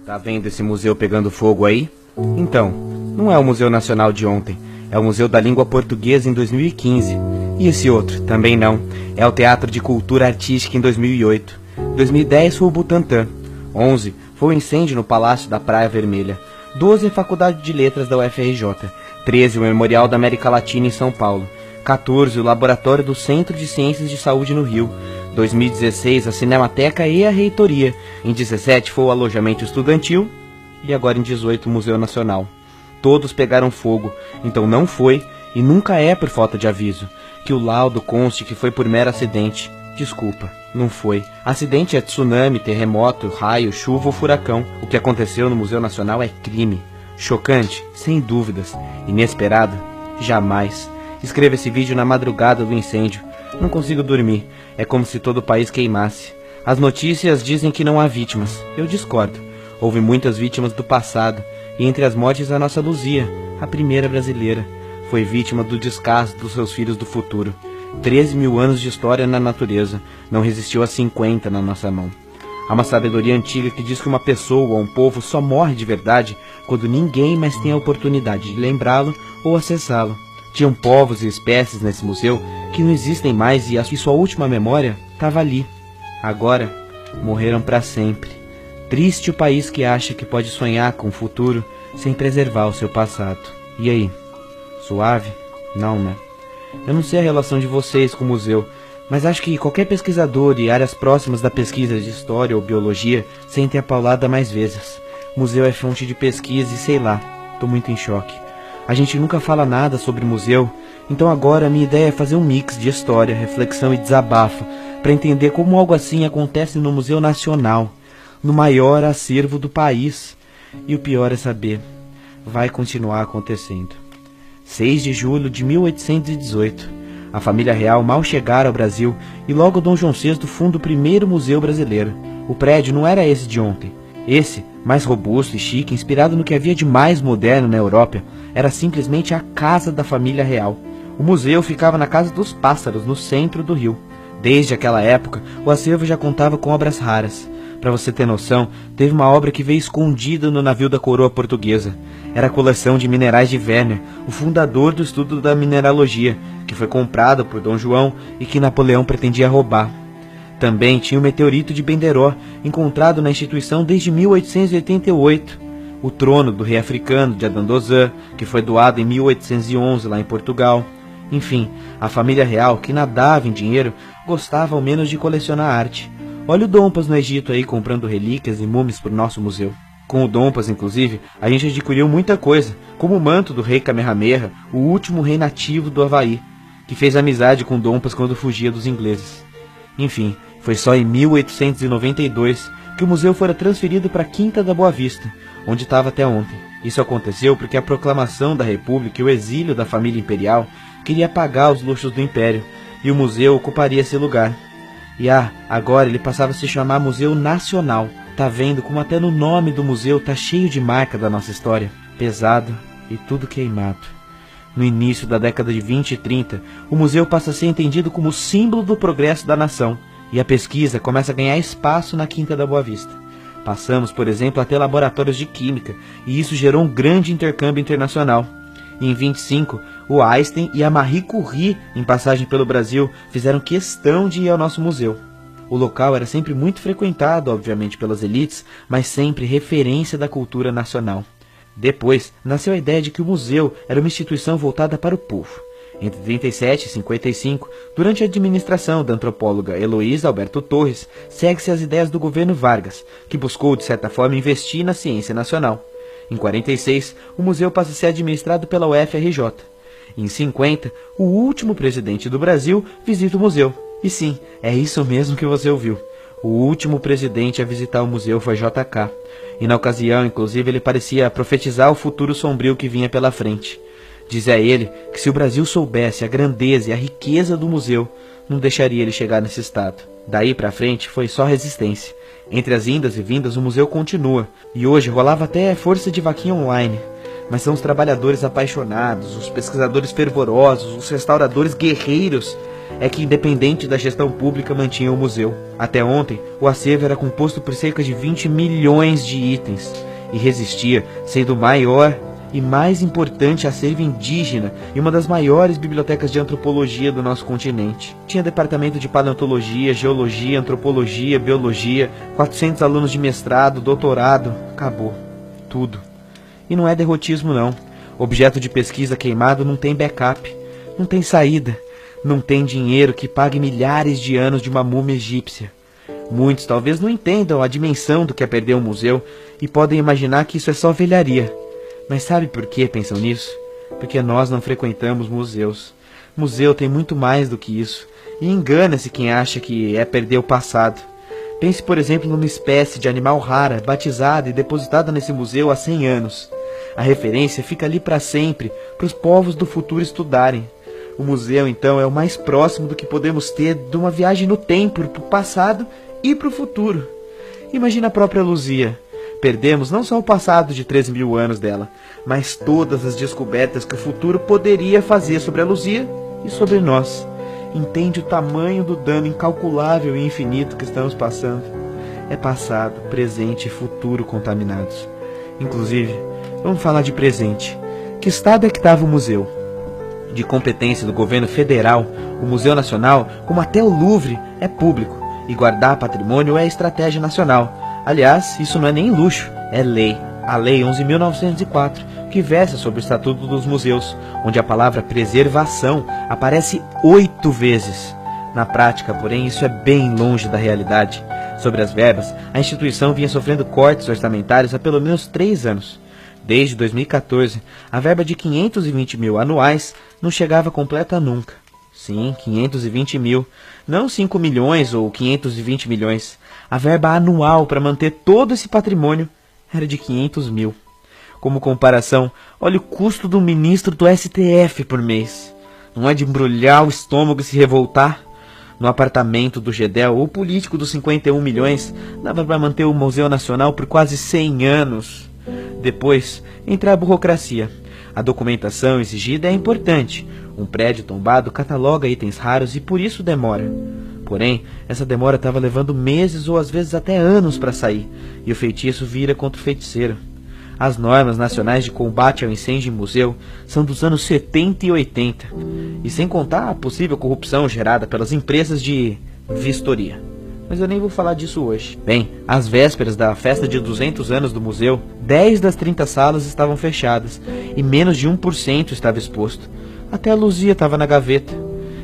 Tá vendo esse museu pegando fogo aí? Então, não é o Museu Nacional de ontem, é o Museu da Língua Portuguesa em 2015. E esse outro, também não, é o Teatro de Cultura Artística em 2008. 2010 foi o Butantã. 11 foi o incêndio no Palácio da Praia Vermelha. 12 a Faculdade de Letras da UFRJ. 13 o Memorial da América Latina em São Paulo. 14 o Laboratório do Centro de Ciências de Saúde no Rio. 2016 a Cinemateca e a Reitoria. Em 17 foi o alojamento estudantil. E agora em 18 o Museu Nacional. Todos pegaram fogo, então não foi e nunca é por falta de aviso. Que o laudo conste que foi por mero acidente. Desculpa, não foi. Acidente é tsunami, terremoto, raio, chuva ou furacão. O que aconteceu no Museu Nacional é crime. Chocante, sem dúvidas. Inesperado, jamais. Escreva esse vídeo na madrugada do incêndio. Não consigo dormir. É como se todo o país queimasse. As notícias dizem que não há vítimas. Eu discordo. Houve muitas vítimas do passado. E entre as mortes a nossa Luzia, a primeira brasileira. Foi vítima do descaso dos seus filhos do futuro. 13 mil anos de história na natureza. Não resistiu a 50 na nossa mão. Há uma sabedoria antiga que diz que uma pessoa ou um povo só morre de verdade quando ninguém mais tem a oportunidade de lembrá-lo ou acessá-lo. Tinham povos e espécies nesse museu que não existem mais e sua última memória estava ali. Agora, morreram para sempre. Triste o país que acha que pode sonhar com o futuro sem preservar o seu passado. E aí? Suave? Não, né? Eu não sei a relação de vocês com o museu, mas acho que qualquer pesquisador e áreas próximas da pesquisa de história ou biologia sentem a paulada mais vezes. Museu é fonte de pesquisa e sei lá, tô muito em choque. A gente nunca fala nada sobre museu, então agora a minha ideia é fazer um mix de história, reflexão e desabafo para entender como algo assim acontece no Museu Nacional, no maior acervo do país. E o pior é saber, vai continuar acontecendo. 6 de julho de 1818. A família real mal chegara ao Brasil e logo Dom João VI funda o primeiro museu brasileiro. O prédio não era esse de ontem. Esse, mais robusto e chique, inspirado no que havia de mais moderno na Europa, era simplesmente a casa da família real. O museu ficava na Casa dos Pássaros, no centro do Rio. Desde aquela época, o acervo já contava com obras raras. Para você ter noção, teve uma obra que veio escondida no navio da coroa portuguesa. Era a coleção de minerais de Werner, o fundador do estudo da mineralogia, que foi comprada por Dom João e que Napoleão pretendia roubar. Também tinha o meteorito de Benderó, encontrado na instituição desde 1888. O trono do rei africano de Adandozan, que foi doado em 1811 lá em Portugal. Enfim, a família real, que nadava em dinheiro, gostava ao menos de colecionar arte. Olha o Dompas no Egito aí comprando relíquias e múmias para o nosso museu. Com o Dompas, inclusive, a gente adquiriu muita coisa, como o manto do rei Kamehameha, o último rei nativo do Havaí, que fez amizade com Dompas quando fugia dos ingleses. Enfim, foi só em 1892 que o museu fora transferido para a Quinta da Boa Vista, onde estava até ontem. Isso aconteceu porque a proclamação da República e o exílio da família imperial queria apagar os luxos do Império, e o museu ocuparia esse lugar. E agora ele passava a se chamar Museu Nacional. Tá vendo como até no nome do museu tá cheio de marca da nossa história? Pesado e tudo queimado. No início da década de 20 e 30, o museu passa a ser entendido como símbolo do progresso da nação. E a pesquisa começa a ganhar espaço na Quinta da Boa Vista. Passamos, por exemplo, a ter laboratórios de química, e isso gerou um grande intercâmbio internacional. E em 25, o Einstein e a Marie Curie, em passagem pelo Brasil, fizeram questão de ir ao nosso museu. O local era sempre muito frequentado, obviamente, pelas elites, mas sempre referência da cultura nacional. Depois, nasceu a ideia de que o museu era uma instituição voltada para o povo. Entre 37 e 55, durante a administração da antropóloga Heloísa Alberto Torres, segue-se as ideias do governo Vargas, que buscou, de certa forma, investir na ciência nacional. Em 46, o museu passa a ser administrado pela UFRJ. Em 50, o último presidente do Brasil visita o museu. E sim, é isso mesmo que você ouviu. O último presidente a visitar o museu foi JK. E na ocasião, inclusive, ele parecia profetizar o futuro sombrio que vinha pela frente. Dizia ele que se o Brasil soubesse a grandeza e a riqueza do museu, não deixaria ele chegar nesse estado. Daí pra frente foi só resistência. Entre as indas e vindas o museu continua, e hoje rolava até força de vaquinha online. Mas são os trabalhadores apaixonados, os pesquisadores fervorosos, os restauradores guerreiros é que, independente da gestão pública, mantinha o museu. Até ontem, o acervo era composto por cerca de 20 milhões de itens e resistia, sendo o maior e mais importante acervo indígena e uma das maiores bibliotecas de antropologia do nosso continente. Tinha departamento de paleontologia, geologia, antropologia, biologia, 400 alunos de mestrado, doutorado, acabou. Tudo. E não é derrotismo não. Objeto de pesquisa queimado não tem backup, não tem saída, não tem dinheiro que pague milhares de anos de uma múmia egípcia. Muitos talvez não entendam a dimensão do que é perder um museu e podem imaginar que isso é só velharia. Mas sabe por que pensam nisso? Porque nós não frequentamos museus. Museu tem muito mais do que isso. E engana-se quem acha que é perder o passado. Pense, por exemplo, numa espécie de animal rara, batizada e depositada nesse museu há 100 anos. A referência fica ali para sempre, para os povos do futuro estudarem. O museu, então, é o mais próximo do que podemos ter de uma viagem no tempo, para o passado e para o futuro. Imagina a própria Luzia. Perdemos não só o passado de 13 mil anos dela, mas todas as descobertas que o futuro poderia fazer sobre a Luzia e sobre nós. Entende o tamanho do dano incalculável e infinito que estamos passando? É passado, presente e futuro contaminados. Inclusive, vamos falar de presente. Que estado é que estava o museu? De competência do governo federal, o Museu Nacional, como até o Louvre, é público, e guardar patrimônio é estratégia nacional. Aliás, isso não é nem luxo, é lei. A Lei 11.904, que versa sobre o Estatuto dos Museus, onde a palavra preservação aparece 8 vezes. Na prática, porém, isso é bem longe da realidade. Sobre as verbas, a instituição vinha sofrendo cortes orçamentários há pelo menos 3 anos. Desde 2014, a verba de 520 mil anuais não chegava completa nunca. Sim, 520 mil, não 5 milhões ou 520 milhões. A verba anual para manter todo esse patrimônio era de 500 mil. Como comparação, olha o custo do ministro do STF por mês. Não é de embrulhar o estômago e se revoltar? No apartamento do Gedel, o político dos 51 milhões dava para manter o Museu Nacional por quase 100 anos. Depois, entra a burocracia. A documentação exigida é importante. Um prédio tombado cataloga itens raros e por isso demora. Porém, essa demora estava levando meses ou às vezes até anos para sair, e o feitiço vira contra o feiticeiro. As normas nacionais de combate ao incêndio em museu são dos anos 70 e 80, e sem contar a possível corrupção gerada pelas empresas de vistoria. Mas eu nem vou falar disso hoje. Bem, às vésperas da festa de 200 anos do museu, 10 das 30 salas estavam fechadas, e menos de 1% estava exposto. Até a Luzia estava na gaveta.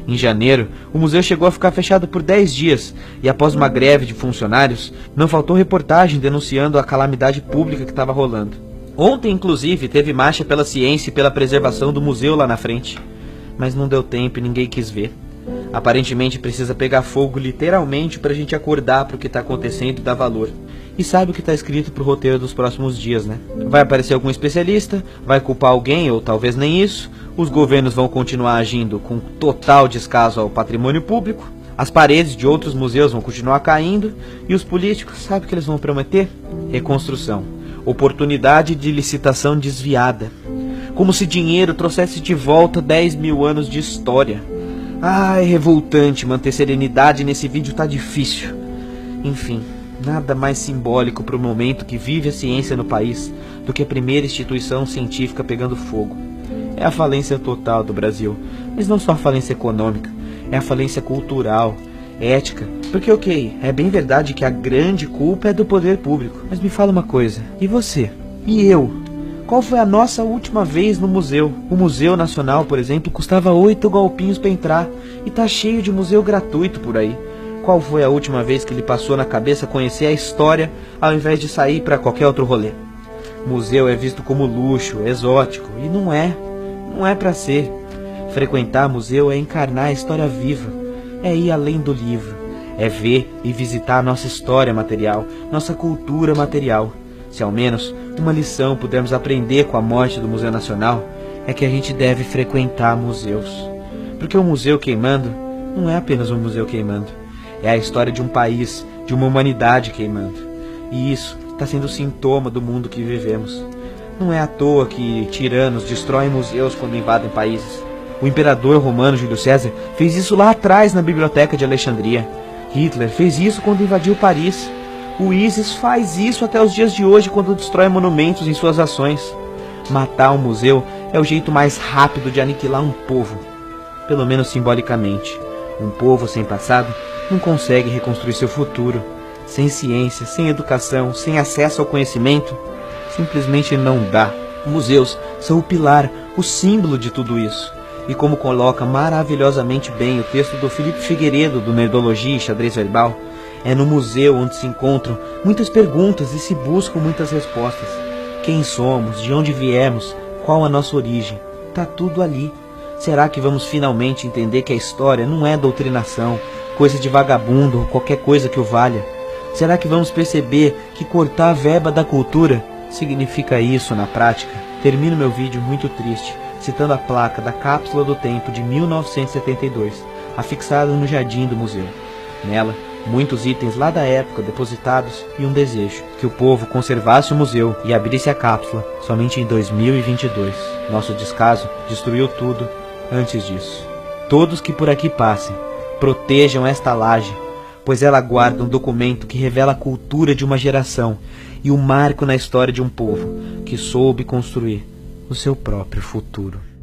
Em janeiro, o museu chegou a ficar fechado por 10 dias, e após uma greve de funcionários, não faltou reportagem denunciando a calamidade pública que estava rolando. Ontem, inclusive, teve marcha pela ciência e pela preservação do museu lá na frente. Mas não deu tempo e ninguém quis ver. Aparentemente precisa pegar fogo literalmente para a gente acordar para o que está acontecendo e dar valor. E sabe o que está escrito pro roteiro dos próximos dias, né? Vai aparecer algum especialista, vai culpar alguém ou talvez nem isso. Os governos vão continuar agindo com total descaso ao patrimônio público. As paredes de outros museus vão continuar caindo. E os políticos, sabe o que eles vão prometer? Reconstrução. Oportunidade de licitação desviada. Como se dinheiro trouxesse de volta 10 mil anos de história. Ah, é revoltante. Manter serenidade nesse vídeo tá difícil. Enfim, nada mais simbólico para o momento que vive a ciência no país do que a primeira instituição científica pegando fogo. É a falência total do Brasil, mas não só a falência econômica, é a falência cultural, ética. Porque ok, é bem verdade que a grande culpa é do poder público. Mas me fala uma coisa, e você? E eu? Qual foi a nossa última vez no museu? O Museu Nacional, por exemplo, custava 8 golpinhos para entrar e tá cheio de museu gratuito por aí. Qual foi a última vez que lhe passou na cabeça conhecer a história ao invés de sair para qualquer outro rolê? Museu é visto como luxo, exótico, e não é. Não é para ser. Frequentar museu é encarnar a história viva, é ir além do livro, é ver e visitar nossa história material, nossa cultura material. Se ao menos uma lição pudermos aprender com a morte do Museu Nacional, é que a gente deve frequentar museus. Porque o museu queimando não é apenas um museu queimando, é a história de um país, de uma humanidade queimando. E isso está sendo sintoma do mundo que vivemos. Não é à toa que tiranos destroem museus quando invadem países. O imperador romano Júlio César fez isso lá atrás na biblioteca de Alexandria. Hitler fez isso quando invadiu Paris. O ISIS faz isso até os dias de hoje quando destrói monumentos em suas ações. Matar um museu é o jeito mais rápido de aniquilar um povo, pelo menos simbolicamente. Um povo sem passado não consegue reconstruir seu futuro. Sem ciência, sem educação, sem acesso ao conhecimento, simplesmente não dá. Museus são o pilar, o símbolo de tudo isso. E como coloca maravilhosamente bem o texto do Felipe Figueiredo, do Nerdologia e Xadrez Verbal, é no museu onde se encontram muitas perguntas e se buscam muitas respostas. Quem somos? De onde viemos? Qual a nossa origem? Tá tudo ali. Será que vamos finalmente entender que a história não é doutrinação, coisa de vagabundo ou qualquer coisa que o valha? Será que vamos perceber que cortar a verba da cultura significa isso na prática? Termino meu vídeo muito triste, citando a placa da Cápsula do Tempo de 1972, afixada no jardim do museu. Nela, muitos itens lá da época depositados e um desejo, que o povo conservasse o museu e abrisse a cápsula somente em 2022. Nosso descaso destruiu tudo antes disso. Todos que por aqui passem, protejam esta laje, pois ela guarda um documento que revela a cultura de uma geração e um marco na história de um povo que soube construir o seu próprio futuro.